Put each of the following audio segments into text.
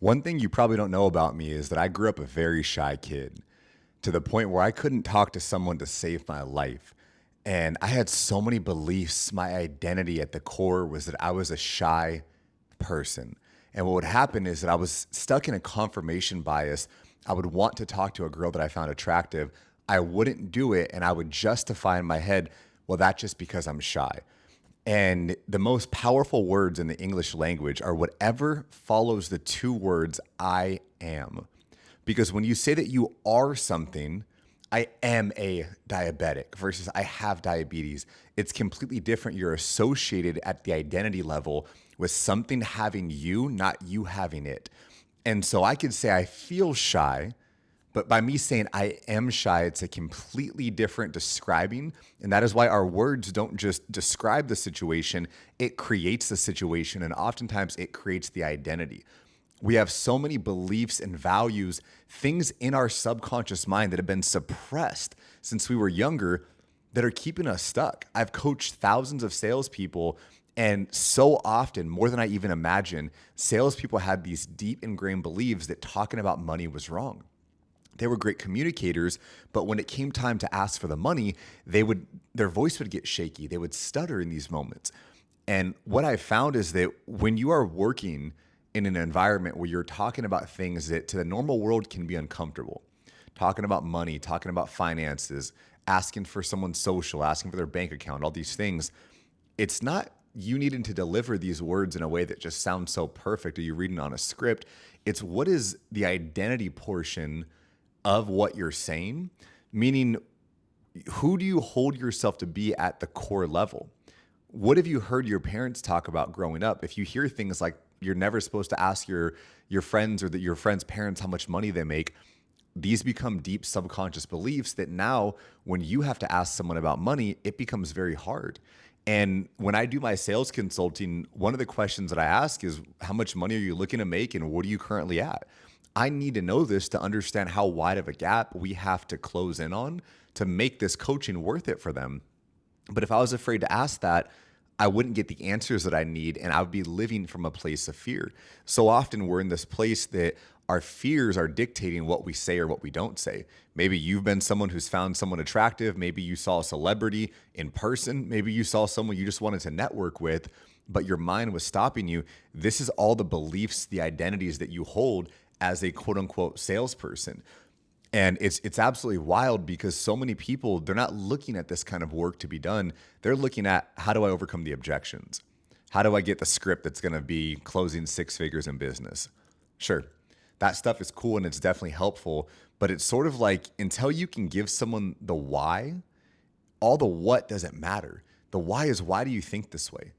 One thing you probably don't know about me is that I grew up a very shy kid to the point where I couldn't talk to someone to save my life. And I had so many beliefs. My identity at the core was that I was a shy person. And what would happen is that I was stuck in a confirmation bias. I would want to talk to a girl that I found attractive. I wouldn't do it. And I would justify in my head, well, that's just because I'm shy. And the most powerful words in the English language are whatever follows the two words I am. Because when you say that you are something, I am a diabetic versus I have diabetes, it's completely different. You're associated at the identity level with something having you, not you having it. And so I could say I feel shy, but by me saying I am shy, it's a completely different describing. And that is why our words don't just describe the situation, it creates the situation. And oftentimes it creates the identity. We have so many beliefs and values, things in our subconscious mind that have been suppressed since we were younger that are keeping us stuck. I've coached thousands of salespeople, and so often, more than I even imagine, salespeople had these deep ingrained beliefs that talking about money was wrong. They were great communicators, but when it came time to ask for the money, their voice would get shaky. They would stutter in these moments. And what I found is that when you are working in an environment where you're talking about things that to the normal world can be uncomfortable, talking about money, talking about finances, asking for someone's social, asking for their bank account, all these things, it's not you needing to deliver these words in a way that just sounds so perfect or you're reading on a script. It's what is the identity portion of what you're saying, meaning who do you hold yourself to be at the core level? What have you heard your parents talk about growing up? If you hear things like you're never supposed to ask your friends or that your friends' parents how much money they make, these become deep subconscious beliefs that now when you have to ask someone about money, it becomes very hard. And when I do my sales consulting, one of the questions that I ask is how much money are you looking to make and what are you currently at? I need to know this to understand how wide of a gap we have to close in on to make this coaching worth it for them. But if I was afraid to ask that, I wouldn't get the answers that I need and I would be living from a place of fear. So often we're in this place that our fears are dictating what we say or what we don't say. Maybe you've been someone who's found someone attractive. Maybe you saw a celebrity in person. Maybe you saw someone you just wanted to network with, but your mind was stopping you. This is all the beliefs, the identities that you hold as a quote unquote salesperson. And it's absolutely wild because so many people, they're not looking at this kind of work to be done. They're looking at how do I overcome the objections? How do I get the script that's going to be closing six figures in business? Sure, that stuff is cool and it's definitely helpful, but it's sort of like until you can give someone the why, all the what doesn't matter. The why is why do you think this way?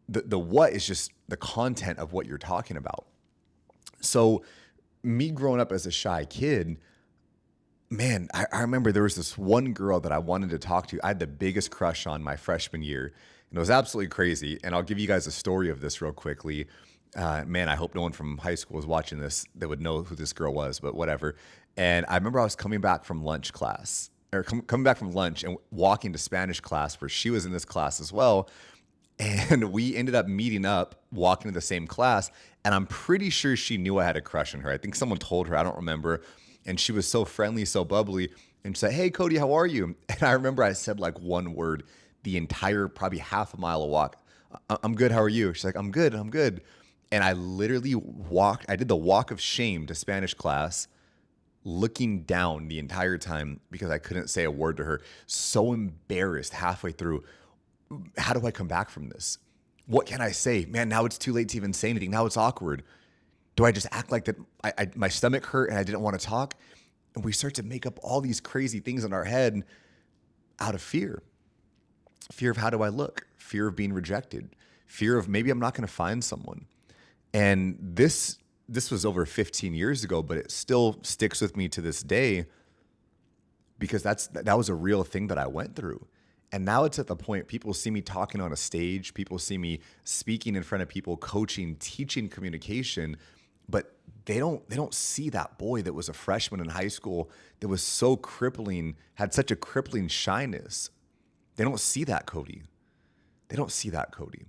The what is just the content of what you're talking about. So me growing up as a shy kid, man, I remember there was this one girl that I wanted to talk to. I had the biggest crush on my freshman year, and it was absolutely crazy. And I'll give you guys a story of this real quickly. Man, I hope no one from high school is watching this that would know who this girl was, but whatever. And I remember I was coming back from lunch class, or coming back from lunch and walking to Spanish class where she was in this class as well. And we ended up meeting up, walking to the same class. And I'm pretty sure she knew I had a crush on her. I think someone told her, I don't remember. And she was so friendly, so bubbly. And she said, "Hey, Cody, how are you?" And I remember I said like one word the entire, probably half a mile of walk. "I'm good. How are you?" She's like, "I'm good. I'm good." And I literally I did the walk of shame to Spanish class, looking down the entire time because I couldn't say a word to her. So embarrassed halfway through. How do I come back from this? What can I say? Man, now it's too late to even say anything. Now it's awkward. Do I just act like that my stomach hurt and I didn't want to talk? And we start to make up all these crazy things in our head out of fear. Fear of how do I look? Fear of being rejected. Fear of maybe I'm not going to find someone. And this was over 15 years ago, but it still sticks with me to this day because that was a real thing that I went through. And now it's at the point people see me talking on a stage, people see me speaking in front of people, coaching, teaching communication, but they don't see that boy that was a freshman in high school that was so crippling, had such a crippling shyness. They don't see that Cody. They don't see that Cody.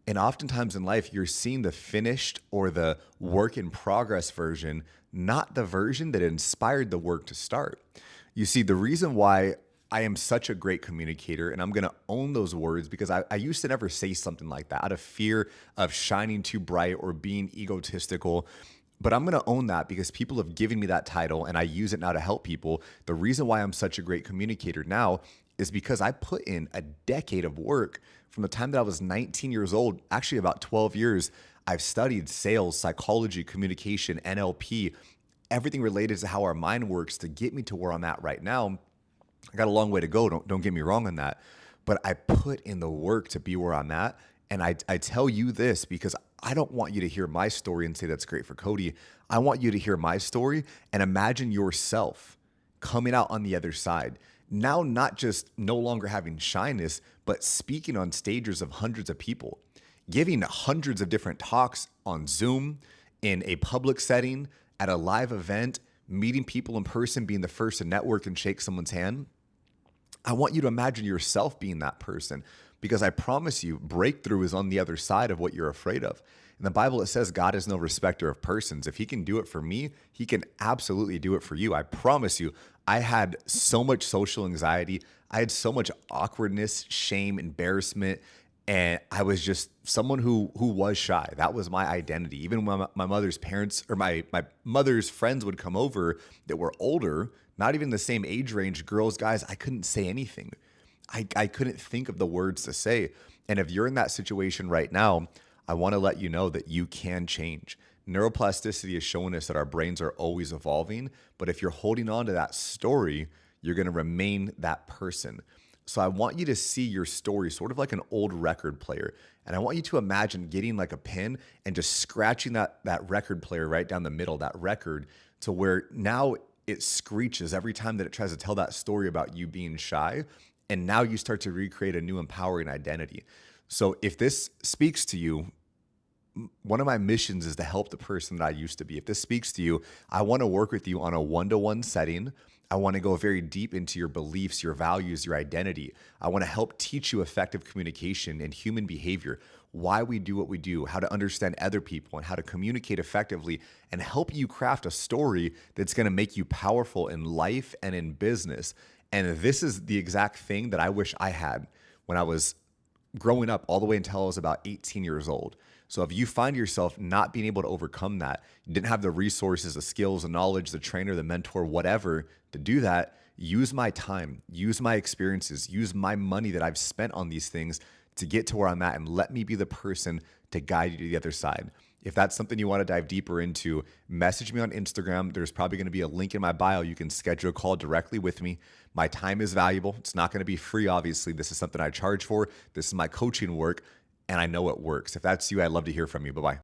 And oftentimes in life, you're seeing the finished or the work in progress version, not the version that inspired the work to start. You see, the reason why I am such a great communicator, and I'm gonna own those words because I used to never say something like that out of fear of shining too bright or being egotistical. But I'm gonna own that because people have given me that title and I use it now to help people. The reason why I'm such a great communicator now is because I put in a decade of work from the time that I was 19 years old, actually about 12 years. I've studied sales, psychology, communication, NLP, everything related to how our mind works to get me to where I'm at right now. I got a long way to go. Don't get me wrong on that. But I put in the work to be where I'm at. And I tell you this because I don't want you to hear my story and say that's great for Cody. I want you to hear my story and imagine yourself coming out on the other side. Now, not just no longer having shyness, but speaking on stages of hundreds of people, giving hundreds of different talks on Zoom, in a public setting, at a live event, meeting people in person, being the first to network and shake someone's hand. I want you to imagine yourself being that person because I promise you, breakthrough is on the other side of what you're afraid of. In the Bible, it says God is no respecter of persons. If he can do it for me, he can absolutely do it for you. I promise you, I had so much social anxiety. I had so much awkwardness, shame, embarrassment. And I was just someone who was shy. That was my identity. Even when my mother's parents or my mother's friends would come over that were older, not even the same age range, girls, guys, I couldn't say anything. I couldn't think of the words to say. And if you're in that situation right now, I want to let you know that you can change. Neuroplasticity is showing us that our brains are always evolving. But if you're holding on to that story, you're going to remain that person. So I want you to see your story sort of like an old record player. And I want you to imagine getting like a pen and just scratching that record player right down the middle, that record, to where now it screeches every time that it tries to tell that story about you being shy. And now you start to recreate a new empowering identity. So if this speaks to you, one of my missions is to help the person that I used to be. If this speaks to you, I want to work with you on a one-to-one setting. I want to go very deep into your beliefs, your values, your identity. I want to help teach you effective communication and human behavior, why we do what we do, how to understand other people, and how to communicate effectively, and help you craft a story that's going to make you powerful in life and in business. And this is the exact thing that I wish I had when I was growing up all the way until I was about 18 years old. So if you find yourself not being able to overcome that, you didn't have the resources, the skills, the knowledge, the trainer, the mentor, whatever to do that, use my time, use my experiences, use my money that I've spent on these things to get to where I'm at and let me be the person to guide you to the other side. If that's something you want to dive deeper into, message me on Instagram. There's probably going to be a link in my bio. You can schedule a call directly with me. My time is valuable. It's not going to be free, obviously. This is something I charge for. This is my coaching work, and I know it works. If that's you, I'd love to hear from you. Bye-bye.